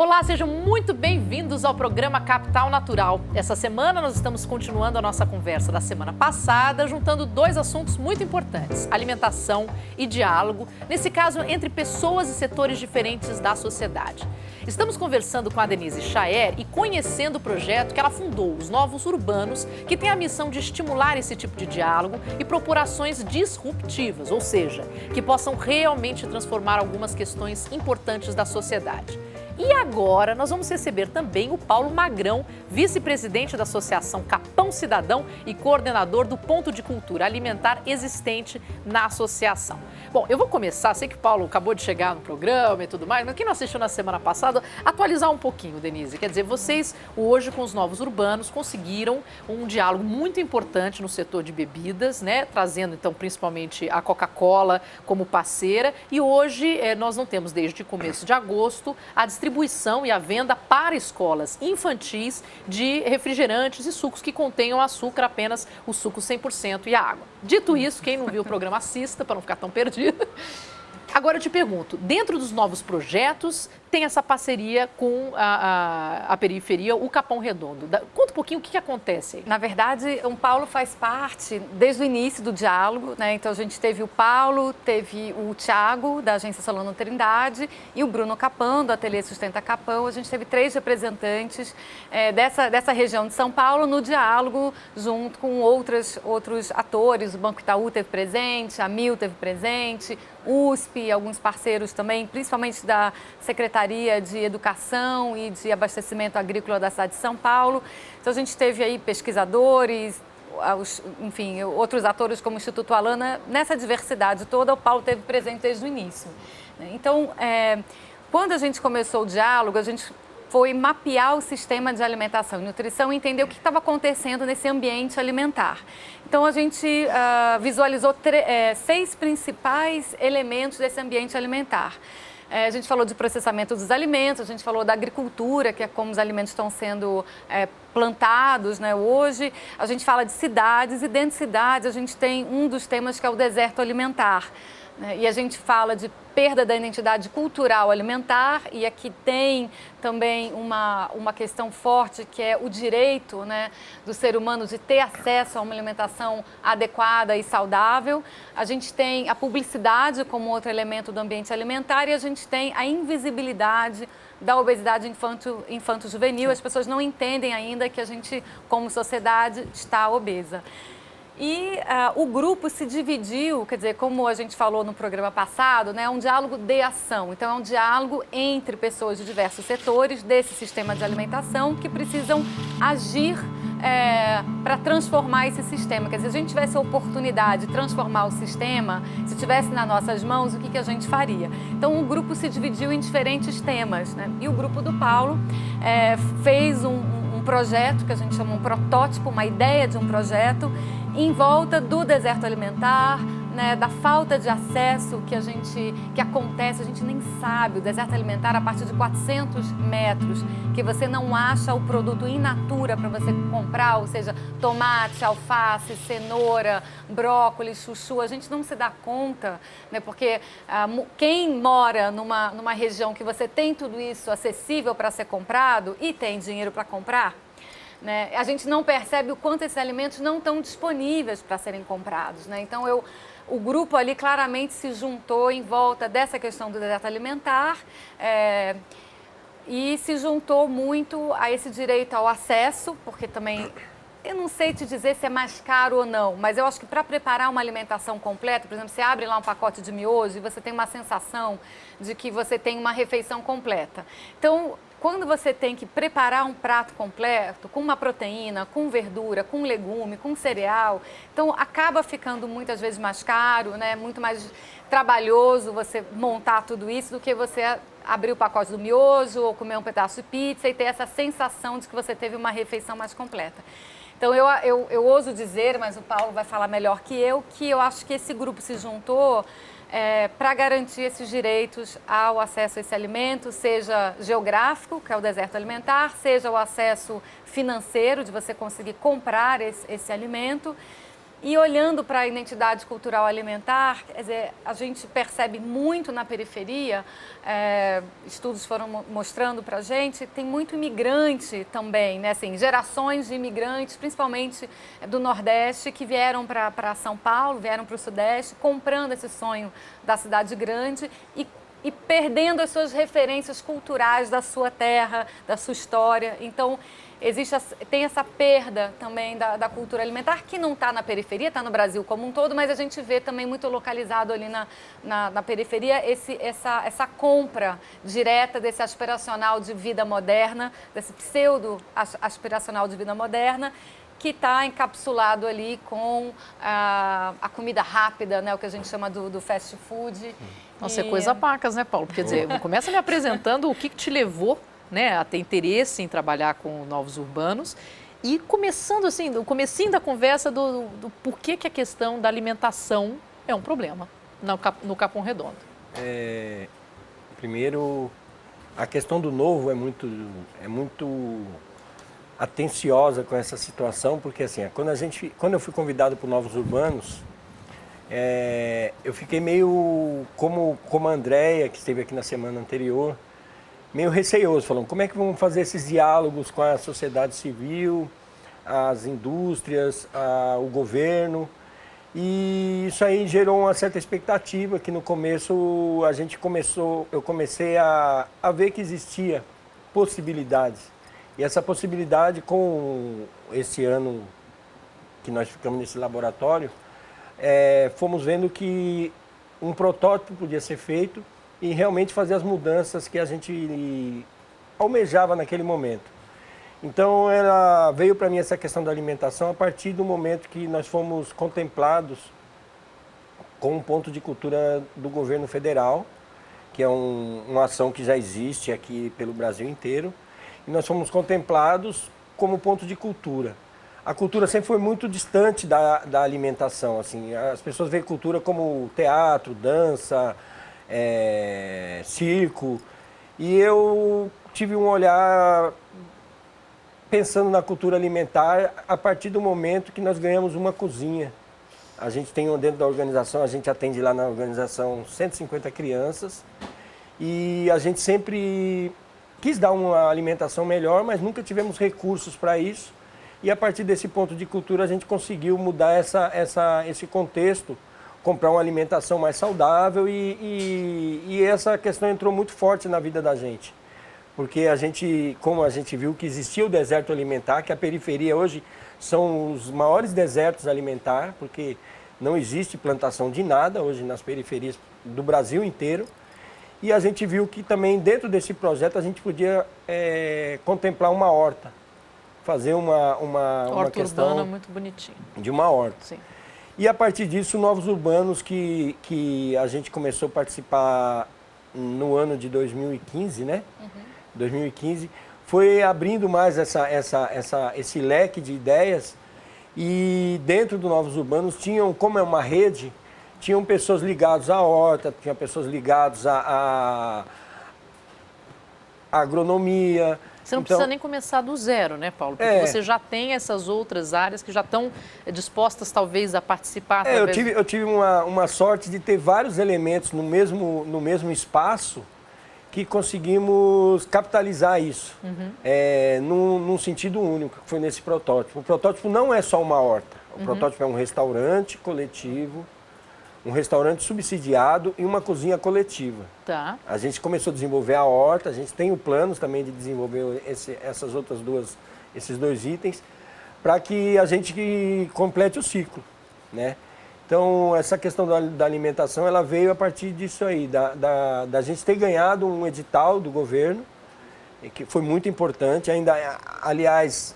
Olá, sejam muito bem-vindos ao programa Capital Natural. Essa semana nós estamos continuando a nossa conversa da semana passada, juntando dois assuntos muito importantes, alimentação e diálogo, nesse caso entre pessoas e setores diferentes da sociedade. Estamos conversando com a Denise Chaer e conhecendo o projeto que ela fundou, os Novos Urbanos, que tem a missão de estimular esse tipo de diálogo e propor ações disruptivas, ou seja, que possam realmente transformar algumas questões importantes da sociedade. E agora nós vamos receber também o Paulo Magrão, vice-presidente da Associação Capão Cidadão e coordenador do Ponto de Cultura Alimentar existente na associação. Bom, eu vou começar, sei que o Paulo acabou de chegar no programa e tudo mais, mas quem não assistiu na semana passada, atualizar um pouquinho, Denise. Quer dizer, vocês hoje com os Novos Urbanos conseguiram um diálogo muito importante no setor de bebidas, né? Trazendo então principalmente a Coca-Cola como parceira, e hoje nós não temos desde o começo de agosto a distribuição e a venda para escolas infantis de refrigerantes e sucos que contenham açúcar, apenas o suco 100% e a água. Dito isso, quem não viu o programa assista para não ficar tão perdido. Agora eu te pergunto, dentro dos novos projetos, tem essa parceria com a periferia, o Capão Redondo. Conta um pouquinho o que acontece aí. Na verdade, o Paulo faz parte desde o início do diálogo, né? Então a gente teve o Paulo, teve o Thiago, da Agência Solano Trindade, e o Bruno Capão, do Ateliê Sustenta Capão. A gente teve 3 representantes dessa região de São Paulo no diálogo, junto com outros atores. O Banco Itaú teve presente, a Mil teve presente, USP, alguns parceiros também, principalmente da Secretaria de Educação e de Abastecimento Agrícola da cidade de São Paulo. Então a gente teve aí pesquisadores, enfim, outros atores como o Instituto Alana. Nessa diversidade toda, o Paulo teve presente desde o início. Então, quando a gente começou o diálogo, a gente foi mapear o sistema de alimentação e nutrição e entender o que estava acontecendo nesse ambiente alimentar. Então, a gente visualizou 6 principais elementos desse ambiente alimentar. A gente falou de processamento dos alimentos, a gente falou da agricultura, que é como os alimentos estão sendo plantados, né, hoje. A gente fala de cidades e dentro de cidades a gente tem um dos temas que é o deserto alimentar. E a gente fala de perda da identidade cultural alimentar, e aqui tem também uma questão forte que é o direito, né, do ser humano de ter acesso a uma alimentação adequada e saudável. A gente tem a publicidade como outro elemento do ambiente alimentar, e a gente tem a invisibilidade da obesidade infanto-juvenil. As pessoas não entendem ainda que a gente, como sociedade, está obesa. E o grupo se dividiu, quer dizer, como a gente falou no programa passado, né, é um diálogo de ação. Então, é um diálogo entre pessoas de diversos setores desse sistema de alimentação que precisam agir para transformar esse sistema. Quer dizer, se a gente tivesse a oportunidade de transformar o sistema, se tivesse nas nossas mãos, o que a gente faria? Então, o grupo se dividiu em diferentes temas, né? E o grupo do Paulo fez um projeto que a gente chama um protótipo, uma ideia de um projeto em volta do deserto alimentar, né, da falta de acesso que acontece, a gente nem sabe. O deserto alimentar, a partir de 400 metros, que você não acha o produto in natura para você comprar, ou seja, tomate, alface, cenoura, brócolis, chuchu, a gente não se dá conta, né, porque quem mora numa região que você tem tudo isso acessível para ser comprado e tem dinheiro para comprar, né, a gente não percebe o quanto esses alimentos não estão disponíveis para serem comprados, né? Então, o grupo ali claramente se juntou em volta dessa questão do deserto alimentar e se juntou muito a esse direito ao acesso, porque também, eu não sei te dizer se é mais caro ou não, mas eu acho que para preparar uma alimentação completa, por exemplo, você abre lá um pacote de miojo e você tem uma sensação de que você tem uma refeição completa. Então, quando você tem que preparar um prato completo, com uma proteína, com verdura, com legume, com cereal, então acaba ficando muitas vezes mais caro, né? Muito mais trabalhoso você montar tudo isso do que você abrir o pacote do miojo ou comer um pedaço de pizza e ter essa sensação de que você teve uma refeição mais completa. Então, eu ouso dizer, mas o Paulo vai falar melhor que eu acho que esse grupo se juntou para garantir esses direitos ao acesso a esse alimento, seja geográfico, que é o deserto alimentar, seja o acesso financeiro, de você conseguir comprar esse alimento, E olhando para a identidade cultural alimentar, quer dizer, a gente percebe muito na periferia, estudos foram mostrando para a gente, tem muito imigrante também, né? Assim, gerações de imigrantes, principalmente do Nordeste, que vieram para São Paulo, vieram para o Sudeste, comprando esse sonho da cidade grande e perdendo as suas referências culturais da sua terra, da sua história. Então, tem essa perda também da cultura alimentar, que não está na periferia, está no Brasil como um todo, mas a gente vê também muito localizado ali na periferia essa compra direta desse aspiracional de vida moderna, desse pseudo-aspiracional de vida moderna, que está encapsulado ali com a comida rápida, né, o que a gente chama do fast food. Nossa, é coisa pacas, né, Paulo? Quer dizer, começa me apresentando o que te levou, né, a ter interesse em trabalhar com novos urbanos e começando assim, o comecinho da conversa do porquê que a questão da alimentação é um problema no Capão Redondo. Primeiro, a questão do novo é muito atenciosa com essa situação, porque assim, quando eu fui convidado por Novos Urbanos, eu fiquei meio como a Andréia, que esteve aqui na semana anterior, meio receoso, falando como é que vamos fazer esses diálogos com a sociedade civil, as indústrias, o governo. E isso aí gerou uma certa expectativa, que no começo eu comecei a ver que existia possibilidades. E essa possibilidade, com esse ano que nós ficamos nesse laboratório, fomos vendo que um protótipo podia ser feito e realmente fazer as mudanças que a gente almejava naquele momento. Então, veio para mim essa questão da alimentação a partir do momento que nós fomos contemplados com um ponto de cultura do governo federal, que é uma ação que já existe aqui pelo Brasil inteiro, e nós fomos contemplados como ponto de cultura. A cultura sempre foi muito distante da alimentação, assim. As pessoas veem cultura como teatro, dança, circo, e eu tive um olhar pensando na cultura alimentar a partir do momento que nós ganhamos uma cozinha. A gente tem dentro da organização, a gente atende lá na organização 150 crianças e a gente sempre quis dar uma alimentação melhor, mas nunca tivemos recursos para isso. E a partir desse ponto de cultura a gente conseguiu mudar esse contexto, comprar uma alimentação mais saudável e essa questão entrou muito forte na vida da gente. Porque como a gente viu que existia o deserto alimentar, que a periferia hoje são os maiores desertos alimentares, porque não existe plantação de nada hoje nas periferias do Brasil inteiro. E a gente viu que também dentro desse projeto a gente podia contemplar uma horta, fazer uma questão urbana muito bonitinha. De uma horta. Sim. E a partir disso, Novos Urbanos, que a gente começou a participar no ano de 2015, né? 2015, foi abrindo mais esse leque de ideias e dentro do Novos Urbanos como é uma rede, tinham pessoas ligadas à horta, tinha pessoas ligadas à agronomia. Você não precisa nem começar do zero, né, Paulo? Porque você já tem essas outras áreas que já estão dispostas, talvez, a participar. Eu tive uma sorte de ter vários elementos no mesmo espaço que conseguimos capitalizar isso num sentido único, que foi nesse protótipo. O protótipo não é só uma horta. O protótipo é um restaurante coletivo, um restaurante subsidiado e uma cozinha coletiva. Tá. A gente começou a desenvolver a horta, a gente tem o planos também de desenvolver esses dois itens, para que a gente complete o ciclo, né? Então, essa questão da alimentação, ela veio a partir disso aí, da gente ter ganhado um edital do governo, que foi muito importante, aliás,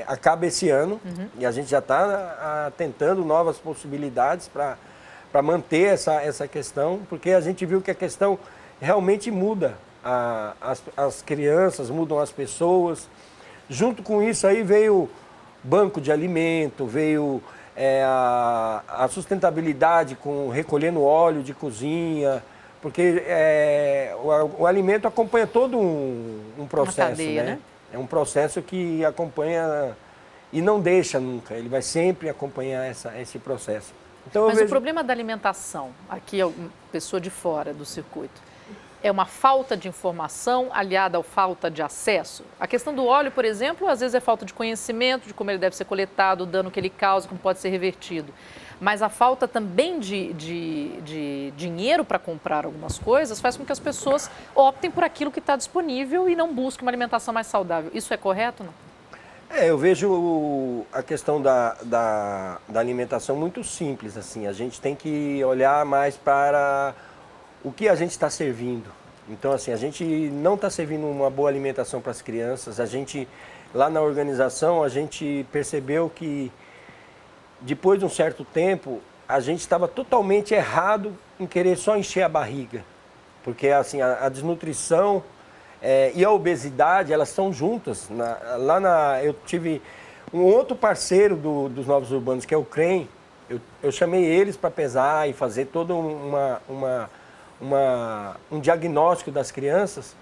acaba esse ano, e a gente já está tentando novas possibilidades para manter essa questão, porque a gente viu que a questão realmente muda as crianças, mudam as pessoas. Junto com isso aí veio banco de alimento, veio a sustentabilidade recolhendo óleo de cozinha, porque o alimento acompanha todo um processo, cadeia, né? É um processo que acompanha e não deixa nunca, ele vai sempre acompanhar esse processo. Então, Mas o problema da alimentação, aqui é pessoa de fora do circuito, é uma falta de informação aliada à falta de acesso? A questão do óleo, por exemplo, às vezes é falta de conhecimento de como ele deve ser coletado, o dano que ele causa, como pode ser revertido. Mas a falta também de dinheiro para comprar algumas coisas faz com que as pessoas optem por aquilo que está disponível e não busquem uma alimentação mais saudável. Isso é correto, não? Eu vejo a questão da alimentação muito simples, assim. A gente tem que olhar mais para o que a gente está servindo. Então, assim, a gente não está servindo uma boa alimentação para as crianças. A gente, lá na organização, a gente percebeu que, depois de um certo tempo, a gente estava totalmente errado em querer só encher a barriga. Porque, assim, a desnutrição e a obesidade, elas estão juntas. Eu tive um outro parceiro dos Novos Urbanos, que é o CREM. Eu chamei eles para pesar e fazer todo um diagnóstico das crianças,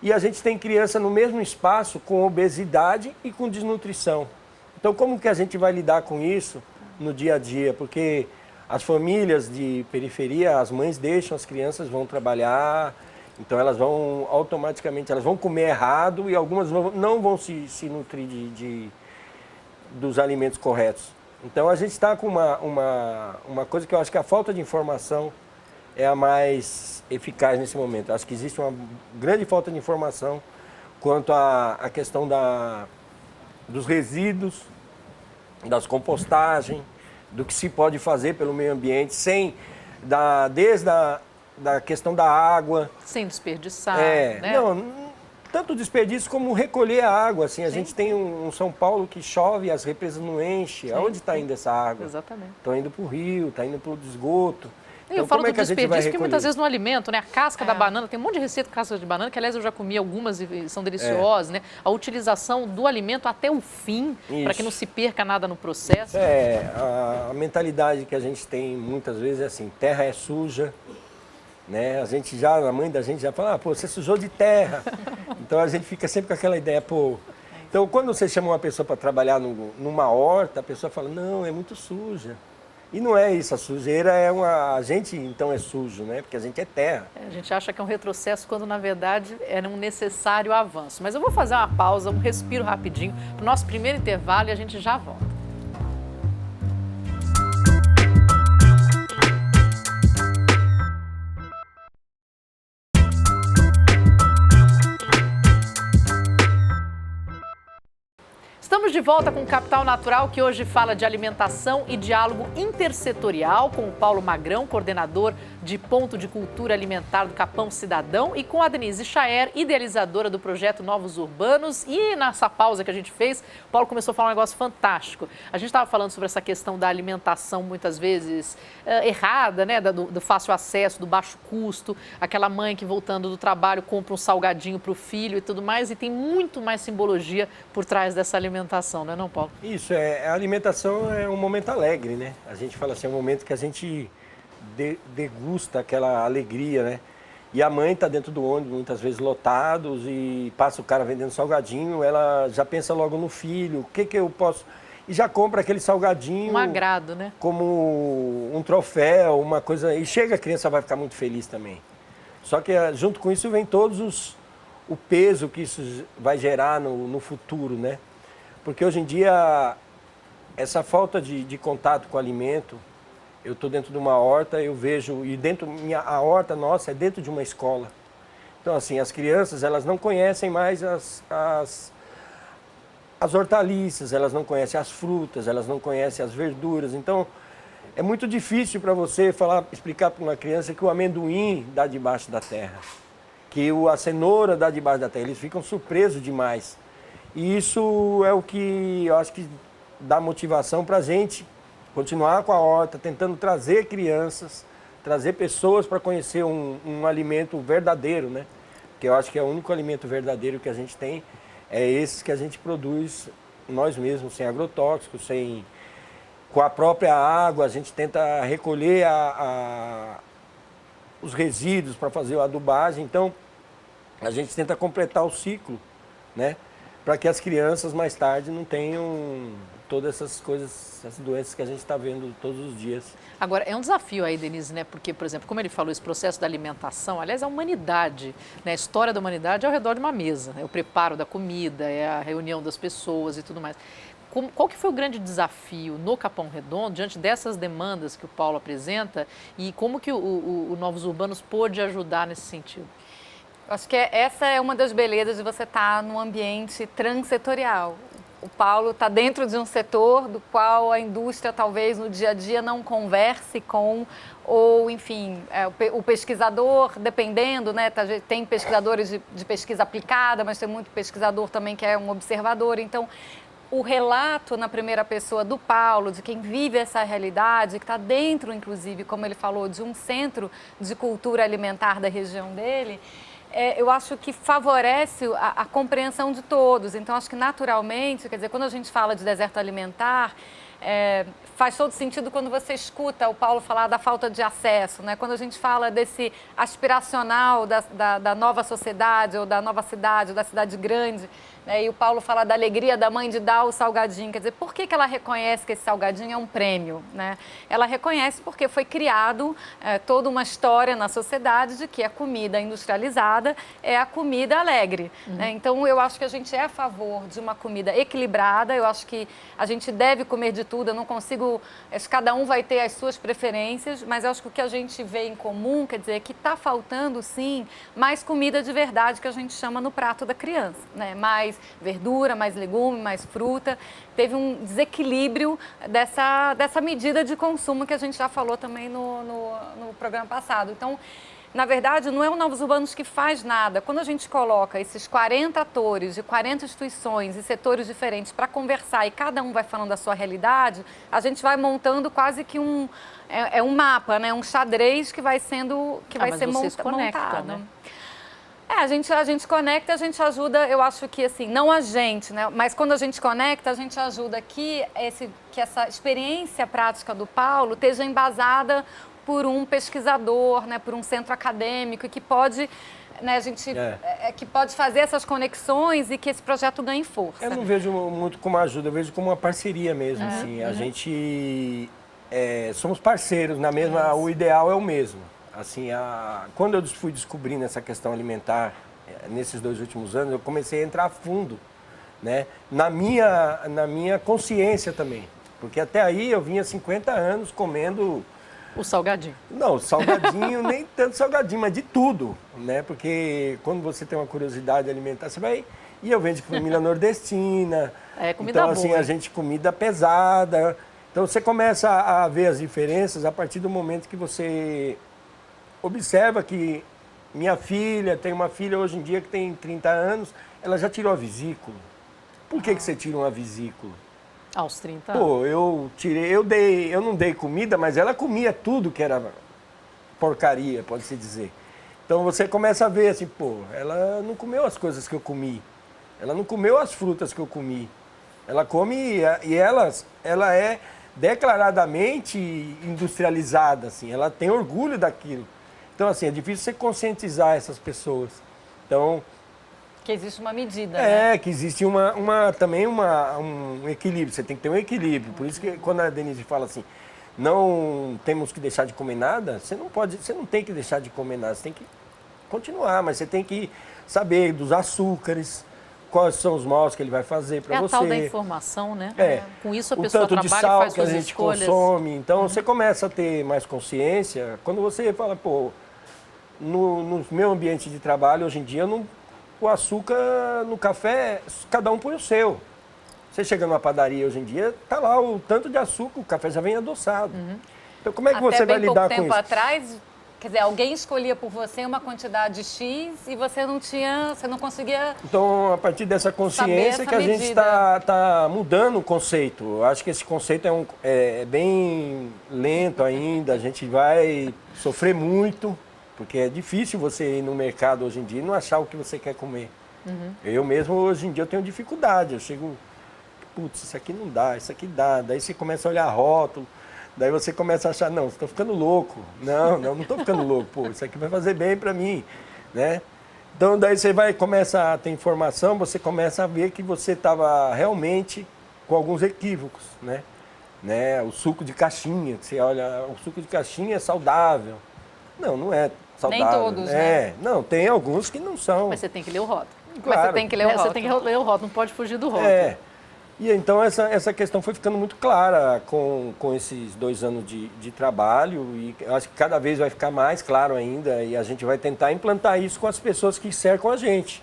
e a gente tem criança no mesmo espaço com obesidade e com desnutrição. Então, como que a gente vai lidar com isso no dia a dia? Porque as famílias de periferia, as mães deixam as crianças, vão trabalhar, então elas vão automaticamente, elas vão comer errado e algumas não vão se nutrir dos alimentos corretos. Então, a gente está com uma coisa que eu acho que a falta de informação é a mais eficaz nesse momento. Acho que existe uma grande falta de informação quanto à questão dos resíduos, das compostagens, do que se pode fazer pelo meio ambiente, desde a questão da água. Sem desperdiçar, né? Não, tanto desperdício como recolher a água. Assim, a gente tem um São Paulo que chove e as represas não enchem. Aonde está indo essa água? Exatamente. Estão indo para o rio, está indo para o esgoto. Eu falo do desperdício porque muitas vezes no alimento, né? A casca da banana, tem um monte de receita com casca de banana, que aliás eu já comi algumas e são deliciosas, né? A utilização do alimento até o fim, para que não se perca nada no processo. A mentalidade que a gente tem muitas vezes é assim, terra é suja, né? A mãe da gente já fala, pô, você sujou de terra. Então a gente fica sempre com aquela ideia, pô. Então quando você chama uma pessoa para trabalhar numa horta, a pessoa fala, não, é muito suja. E não é isso, a sujeira a gente então é sujo, né? Porque a gente é terra. A gente acha que é um retrocesso quando na verdade era um necessário avanço. Mas eu vou fazer uma pausa, um respiro rapidinho para o nosso primeiro intervalo e a gente já volta. Estamos de volta com o Capital Natural, que hoje fala de alimentação e diálogo intersetorial, com o Paulo Magrão, coordenador de Ponto de Cultura Alimentar do Capão Cidadão, e com a Denise Chaer, idealizadora do projeto Novos Urbanos. E nessa pausa que a gente fez, o Paulo começou a falar um negócio fantástico. A gente estava falando sobre essa questão da alimentação muitas vezes errada, né? Do fácil acesso, do baixo custo, aquela mãe que voltando do trabalho compra um salgadinho para o filho e tudo mais, e tem muito mais simbologia por trás dessa alimentação, não é não, Paulo? Isso, a alimentação é um momento alegre, né? A gente fala assim, é um momento que a gente degusta aquela alegria, né? E a mãe está dentro do ônibus, muitas vezes lotados, e passa o cara vendendo salgadinho, ela já pensa logo no filho, o que eu posso... E já compra aquele salgadinho... Um agrado, né? Como um troféu, uma coisa... E chega, a criança vai ficar muito feliz também. Só que junto com isso vem o peso que isso vai gerar no futuro, né? Porque hoje em dia, essa falta de contato com o alimento, eu estou dentro de uma horta, eu vejo, e a horta nossa é dentro de uma escola. Então, assim, as crianças, elas não conhecem mais as hortaliças, elas não conhecem as frutas, elas não conhecem as verduras. Então, é muito difícil para você explicar para uma criança que o amendoim dá debaixo da terra, que a cenoura dá debaixo da terra. Eles ficam surpresos demais. E isso é o que eu acho que dá motivação para a gente continuar com a horta, tentando trazer crianças, trazer pessoas para conhecer um alimento verdadeiro, né? Porque eu acho que é o único alimento verdadeiro que a gente tem, é esse que a gente produz nós mesmos, sem agrotóxicos, com a própria água. A gente tenta recolher os resíduos para fazer a adubagem. Então, a gente tenta completar o ciclo, né? para que as crianças mais tarde não tenham todas essas coisas, essas doenças que a gente está vendo todos os dias. Agora, é um desafio aí, Denise, né? Porque, por exemplo, como ele falou, esse processo da alimentação, aliás, a humanidade, né? A história da humanidade é ao redor de uma mesa, né? O preparo da comida, é a reunião das pessoas e tudo mais. Qual que foi o grande desafio no Capão Redondo, diante dessas demandas que o Paulo apresenta, e como que o Novos Urbanos pôde ajudar nesse sentido? Acho que essa é uma das belezas de você estar num ambiente transsetorial. O Paulo está dentro de um setor do qual a indústria talvez no dia a dia não converse com, ou enfim, o pesquisador, dependendo, né? Tem pesquisadores de pesquisa aplicada, mas tem muito pesquisador também que é um observador. Então, o relato na primeira pessoa do Paulo, de quem vive essa realidade, que está dentro, inclusive, como ele falou, de um centro de cultura alimentar da região dele, eu acho que favorece a compreensão de todos. Então, acho que naturalmente, quer dizer, quando a gente fala de deserto alimentar, faz todo sentido quando você escuta o Paulo falar da falta de acesso, né? Quando a gente fala desse aspiracional da nova sociedade, ou da nova cidade, ou da cidade grande, né? E o Paulo fala da alegria da mãe de dar o salgadinho. Quer dizer, por que ela reconhece que esse salgadinho é um prêmio, né? Ela reconhece porque foi criado toda uma história na sociedade de que a comida industrializada é a comida alegre, né? Então, eu acho que a gente é a favor de uma comida equilibrada. Eu acho que a gente deve comer de tudo. Eu não consigo... Cada um vai ter as suas preferências, mas eu acho que o que a gente vê em comum, quer dizer, é que está faltando, sim, mais comida de verdade, que a gente chama no prato da criança, né? Mais verdura, mais legume, mais fruta. Teve um desequilíbrio dessa medida de consumo que a gente já falou também no programa passado. Então, na verdade, não é o Novos Urbanos que faz nada. Quando a gente coloca esses 40 atores de 40 instituições e setores diferentes para conversar e cada um vai falando da sua realidade, a gente vai montando quase que um mapa, né? Um xadrez que vai sendo montado. Né? A gente conecta, a gente ajuda, eu acho que assim, não a gente, né? Mas quando a gente conecta, a gente ajuda que essa experiência prática do Paulo esteja embasada por um pesquisador, né, por um centro acadêmico, que pode, né, que pode fazer essas conexões e que esse projeto ganhe força. Eu não vejo muito como ajuda, eu vejo como uma parceria mesmo. Assim. A gente somos parceiros, na mesma, o ideal é o mesmo. Assim, quando eu fui descobrindo essa questão alimentar, nesses 2 últimos anos, eu comecei a entrar a fundo, né, na minha consciência também. Porque até aí eu vinha 50 anos comendo... O salgadinho. Não, salgadinho, nem tanto salgadinho, mas de tudo, né? Porque quando você tem uma curiosidade alimentar, você vai... E eu vendo comida nordestina. Comida então, boa. assim, a gente comida pesada. Então, você começa a ver as diferenças a partir do momento que você observa que minha filha, tem uma filha hoje em dia que tem 30 anos, ela já tirou a vesícula. Por que você tira uma vesícula? Aos 30 anos. Pô, eu não dei comida, mas ela comia tudo que era porcaria, pode-se dizer. Então você começa a ver assim, pô, ela não comeu as coisas que eu comi. Ela não comeu as frutas que eu comi. Ela come e ela é declaradamente industrializada, assim. Ela tem orgulho daquilo. Então, assim, é difícil você conscientizar essas pessoas. Então... Que existe uma medida, né? Que existe também um equilíbrio, você tem que ter um equilíbrio. Por isso que quando a Denise fala assim, não temos que deixar de comer nada, você não tem que deixar de comer nada, você tem que continuar, mas você tem que saber dos açúcares, quais são os maus que ele vai fazer para você. É a tal da informação, né? Com isso a o pessoa tanto de trabalha e sal faz que a suas gente escolhas. consome. Então você começa a ter mais consciência. Quando você fala, pô, no meu ambiente de trabalho hoje em dia, o açúcar no café, cada um põe o seu. Você chega numa padaria hoje em dia, tá lá o tanto de açúcar, o café já vem adoçado. Então como é que você vai lidar com isso? Até bem pouco tempo atrás, quer dizer, alguém escolhia por você uma quantidade X e você não conseguia... Então, a partir dessa consciência que a gente está mudando o conceito. Eu acho que esse conceito é bem lento ainda, a gente vai sofrer muito. Porque é difícil você ir no mercado hoje em dia e não achar o que você quer comer. Eu mesmo, hoje em dia, eu tenho dificuldade. Eu chego, putz, isso aqui não dá, isso aqui dá. Daí você começa a olhar rótulo, daí você começa a achar, não, você está ficando louco. Não estou ficando louco, pô, isso aqui vai fazer bem para mim, né? Então, daí você começa a ter informação, você começa a ver que você estava realmente com alguns equívocos, né? O suco de caixinha, que você olha, o suco de caixinha é saudável. Não, não é saudável. Nem todos, né? Não, tem alguns que não são. Mas você tem que ler o rótulo. Claro. Mas você tem que ler o rótulo. Você tem que ler o rótulo, não pode fugir do rótulo. E então essa questão foi ficando muito clara com esses 2 anos de trabalho, e eu acho que cada vez vai ficar mais claro ainda, e a gente vai tentar implantar isso com as pessoas que cercam a gente,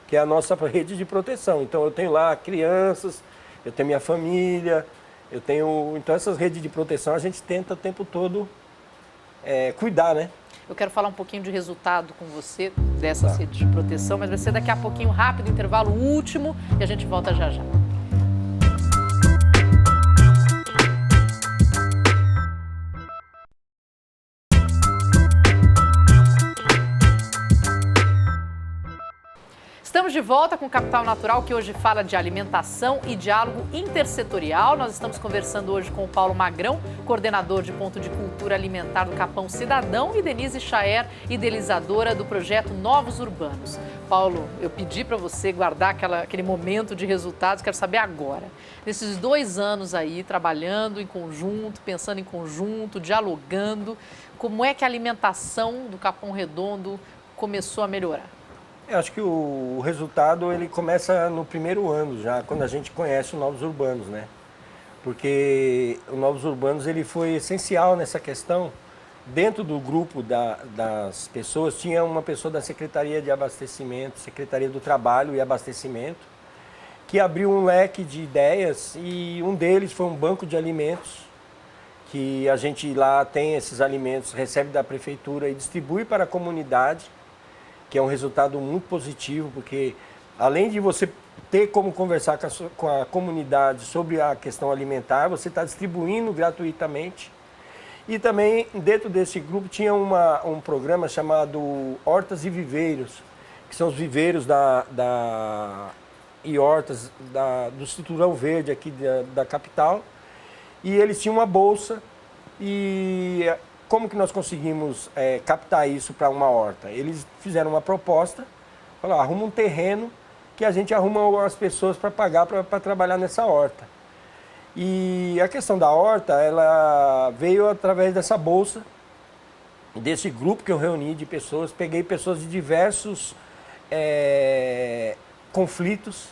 que é a nossa rede de proteção. Então eu tenho lá crianças, eu tenho minha família, então essas redes de proteção a gente tenta o tempo todo cuidar, né? Eu quero falar um pouquinho de resultado com você dessas redes de proteção, mas vai ser daqui a pouquinho, rápido, intervalo último, e a gente volta já já. Estamos de volta com o Capital Natural, que hoje fala de alimentação e diálogo intersetorial. Nós estamos conversando hoje com o Paulo Magrão, coordenador de Ponto de Cultura Alimentar do Capão Cidadão, e Denise Chaer, idealizadora do projeto Novos Urbanos. Paulo, eu pedi para você guardar aquele momento de resultados, quero saber agora. Nesses 2 anos aí, trabalhando em conjunto, pensando em conjunto, dialogando, como é que a alimentação do Capão Redondo começou a melhorar? Eu acho que o resultado ele começa no primeiro ano já, quando a gente conhece o Novos Urbanos, né? Porque o Novos Urbanos ele foi essencial nessa questão. Dentro do grupo das pessoas tinha uma pessoa da Secretaria de Abastecimento, Secretaria do Trabalho e Abastecimento, que abriu um leque de ideias, e um deles foi um banco de alimentos, que a gente lá tem esses alimentos, recebe da prefeitura e distribui para a comunidade, que é um resultado muito positivo, porque além de você ter como conversar com a comunidade sobre a questão alimentar, você está distribuindo gratuitamente. E também dentro desse grupo tinha um programa chamado Hortas e Viveiros, que são os viveiros e hortas do Cinturão Verde aqui da capital. E eles tinham uma bolsa, e como que nós conseguimos captar isso para uma horta? Eles fizeram uma proposta, falaram, arruma um terreno que a gente arruma as pessoas para pagar para trabalhar nessa horta. E a questão da horta, ela veio através dessa bolsa, desse grupo que eu reuni de pessoas, peguei pessoas de diversos conflitos,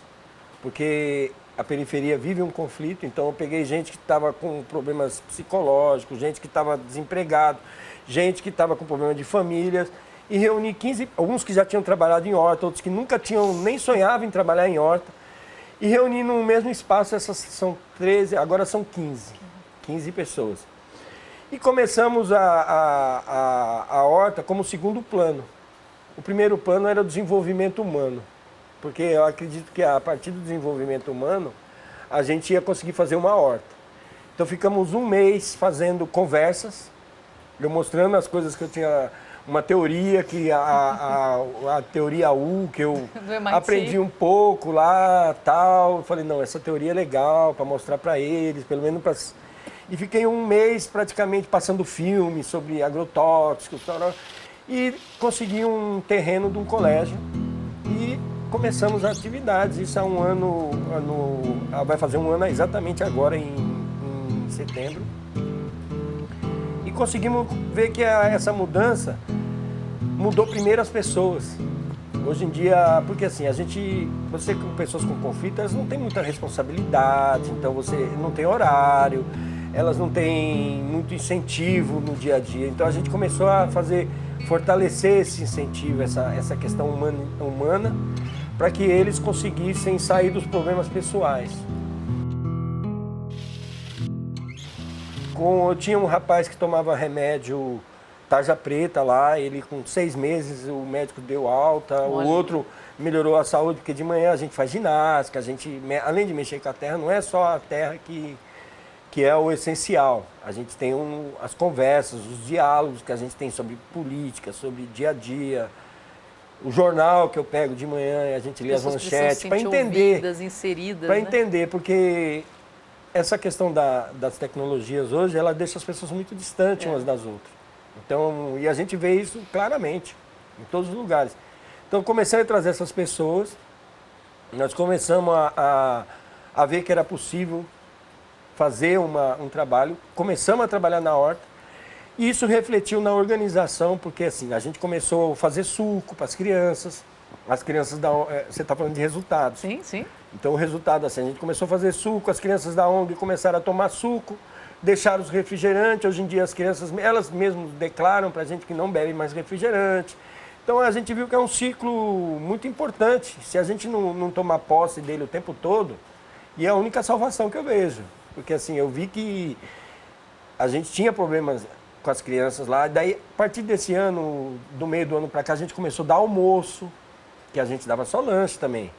porque a periferia vive um conflito, então eu peguei gente que estava com problemas psicológicos, gente que estava desempregado, gente que estava com problema de famílias, e reuni 15, alguns que já tinham trabalhado em horta, outros que nunca tinham, nem sonhavam em trabalhar em horta, e reuni no mesmo espaço, essas são 13, agora são 15 pessoas. E começamos a horta como segundo plano. O primeiro plano era o desenvolvimento humano, porque eu acredito que a partir do desenvolvimento humano, a gente ia conseguir fazer uma horta. Então ficamos 1 mês fazendo conversas, eu mostrando as coisas que eu tinha, uma teoria, que a teoria U, que eu aprendi um pouco lá, tal. Eu falei, não, essa teoria é legal para mostrar para eles, pelo menos para... E fiquei 1 mês praticamente passando filme sobre agrotóxicos, tal, e consegui um terreno de um colégio e começamos as atividades. Isso há um ano, vai fazer 1 ano exatamente agora em setembro. E conseguimos ver que essa mudança mudou primeiro as pessoas. Hoje em dia, porque assim, você com pessoas com conflito, elas não têm muita responsabilidade, então você não tem horário, elas não têm muito incentivo no dia a dia. Então a gente começou a fortalecer esse incentivo, essa questão humana, para que eles conseguissem sair dos problemas pessoais. Eu tinha um rapaz que tomava remédio tarja preta lá, ele com 6 meses o médico deu alta. Olha. O outro melhorou a saúde, porque de manhã a gente faz ginástica, além de mexer com a terra, não é só a terra que é o essencial. A gente tem as conversas, os diálogos que a gente tem sobre política, sobre dia a dia, o jornal que eu pego de manhã e a gente lê as manchetes para entender, ouvidas, inseridas, para entender, porque essa questão das tecnologias hoje, ela deixa as pessoas muito distantes umas das outras. Então, e a gente vê isso claramente, em todos os lugares. Então, comecei a trazer essas pessoas, nós começamos a ver que era possível fazer um trabalho, começamos a trabalhar na horta, e isso refletiu na organização, porque assim, a gente começou a fazer suco para as crianças você está falando de resultados. Sim, sim. Então, o resultado assim, a gente começou a fazer suco, as crianças da ONG começaram a tomar suco, deixaram os refrigerantes, hoje em dia as crianças, elas mesmas declaram para a gente que não bebem mais refrigerante. Então, a gente viu que é um ciclo muito importante, se a gente não tomar posse dele o tempo todo, e é a única salvação que eu vejo. Porque assim, eu vi que a gente tinha problemas com as crianças lá, daí a partir desse ano, do meio do ano para cá, a gente começou a dar almoço, que a gente dava só lanche também.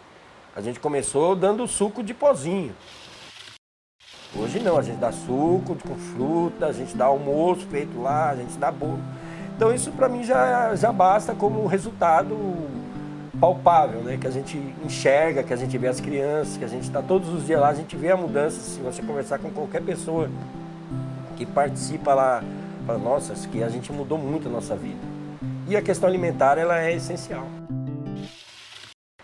A gente começou dando suco de pozinho. Hoje não, a gente dá suco com fruta, a gente dá almoço feito lá, a gente dá bolo. Então isso para mim já basta como resultado palpável, né? Que a gente enxerga, que a gente vê as crianças, que a gente está todos os dias lá, a gente vê a mudança. Se você conversar com qualquer pessoa que participa lá, fala, nossa, isso aqui a gente mudou muito a nossa vida. E a questão alimentar, ela é essencial.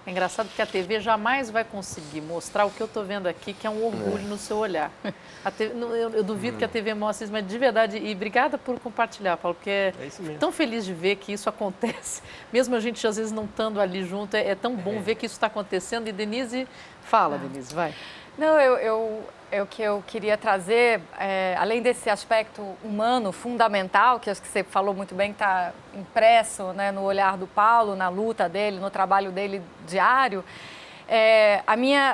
É engraçado que a TV jamais vai conseguir mostrar o que eu estou vendo aqui, que é um orgulho no seu olhar. Eu duvido que a TV mostre isso, mas de verdade, e obrigada por compartilhar, Paulo, porque é tão feliz de ver que isso acontece. Mesmo a gente, às vezes, não estando ali junto, é tão bom ver que isso está acontecendo. E Denise, fala, Denise, vai. Não, o que eu queria trazer, além desse aspecto humano fundamental, que acho que você falou muito bem, que está impresso, né, no olhar do Paulo, na luta dele, no trabalho dele diário,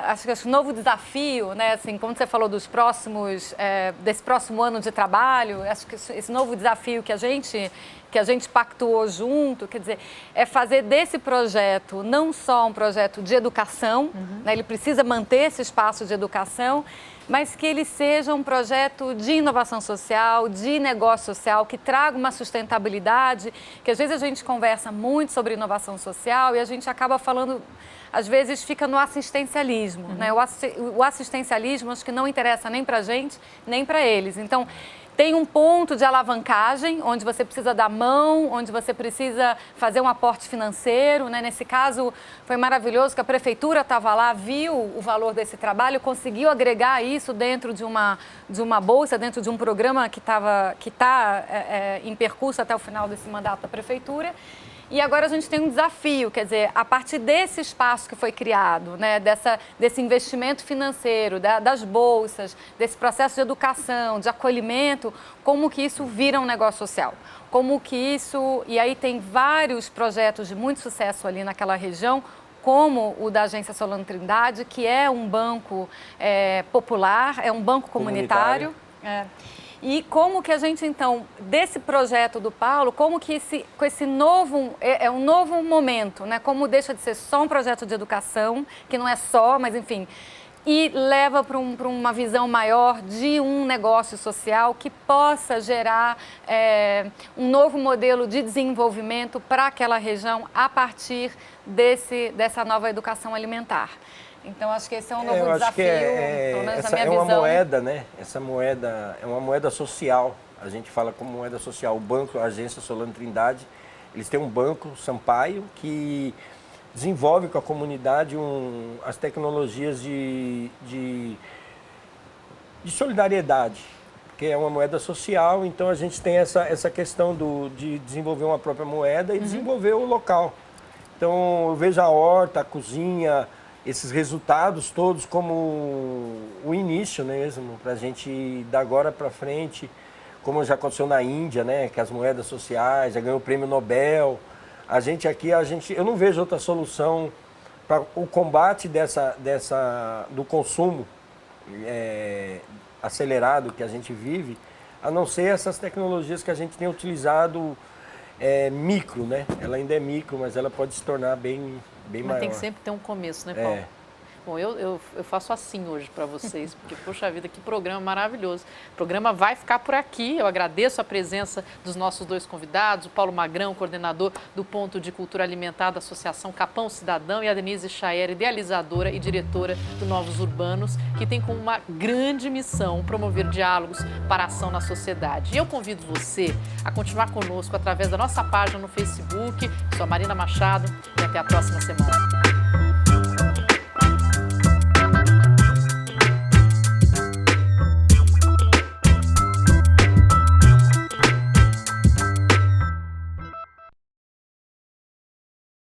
acho que esse novo desafio, né, assim, como você falou desse próximo ano de trabalho, acho que esse novo desafio que a gente pactuou junto, quer dizer, é fazer desse projeto não só um projeto de educação, né, ele precisa manter esse espaço de educação, mas que ele seja um projeto de inovação social, de negócio social, que traga uma sustentabilidade, que às vezes a gente conversa muito sobre inovação social e a gente acaba falando, às vezes fica no assistencialismo, né? O assistencialismo acho que não interessa nem para a gente, nem para eles. Então, tem um ponto de alavancagem, onde você precisa dar mão, onde você precisa fazer um aporte financeiro, né? Nesse caso, foi maravilhoso que a prefeitura estava lá, viu o valor desse trabalho, conseguiu agregar isso dentro de uma bolsa, dentro de um programa que está em percurso até o final desse mandato da prefeitura. E agora a gente tem um desafio, quer dizer, a partir desse espaço que foi criado, né, desse investimento financeiro, das bolsas, desse processo de educação, de acolhimento, como que isso vira um negócio social? Como que isso... E aí tem vários projetos de muito sucesso ali naquela região, como o da Agência Solano Trindade, que é um banco popular, é um banco comunitário. E como que a gente, então, desse projeto do Paulo, como que com esse novo, é um novo momento, né? Como deixa de ser só um projeto de educação, que não é só, mas enfim, e leva para uma visão maior de um negócio social que possa gerar um novo modelo de desenvolvimento para aquela região a partir dessa nova educação alimentar. Então, acho que esse é um novo desafio, pelo menos na minha visão. Uma moeda, né? Essa moeda é uma moeda social. A gente fala como moeda social. O banco, a Agência Solano Trindade, eles têm um banco, Sampaio, que desenvolve com a comunidade as tecnologias de solidariedade, que é uma moeda social. Então, a gente tem essa questão de desenvolver uma própria moeda e desenvolver o local. Então, eu vejo a horta, a cozinha, esses resultados todos como o início mesmo, para a gente dar agora para frente, como já aconteceu na Índia, né, que as moedas sociais, já ganhou o prêmio Nobel. A gente aqui, eu não vejo outra solução para o combate do consumo acelerado que a gente vive, a não ser essas tecnologias que a gente tem utilizado micro, né? Ela ainda é micro, mas ela pode se tornar bem maior. Mas tem que sempre ter um começo, né, Paulo? Bom, eu faço assim hoje para vocês, porque, poxa vida, que programa maravilhoso. O programa vai ficar por aqui. Eu agradeço a presença dos nossos dois convidados, o Paulo Magrão, coordenador do Ponto de Cultura Alimentar da Associação Capão Cidadão, e a Denise Chaer, idealizadora e diretora do Novos Urbanos, que tem como uma grande missão promover diálogos para a ação na sociedade. E eu convido você a continuar conosco através da nossa página no Facebook. Sou a Marina Machado e até a próxima semana.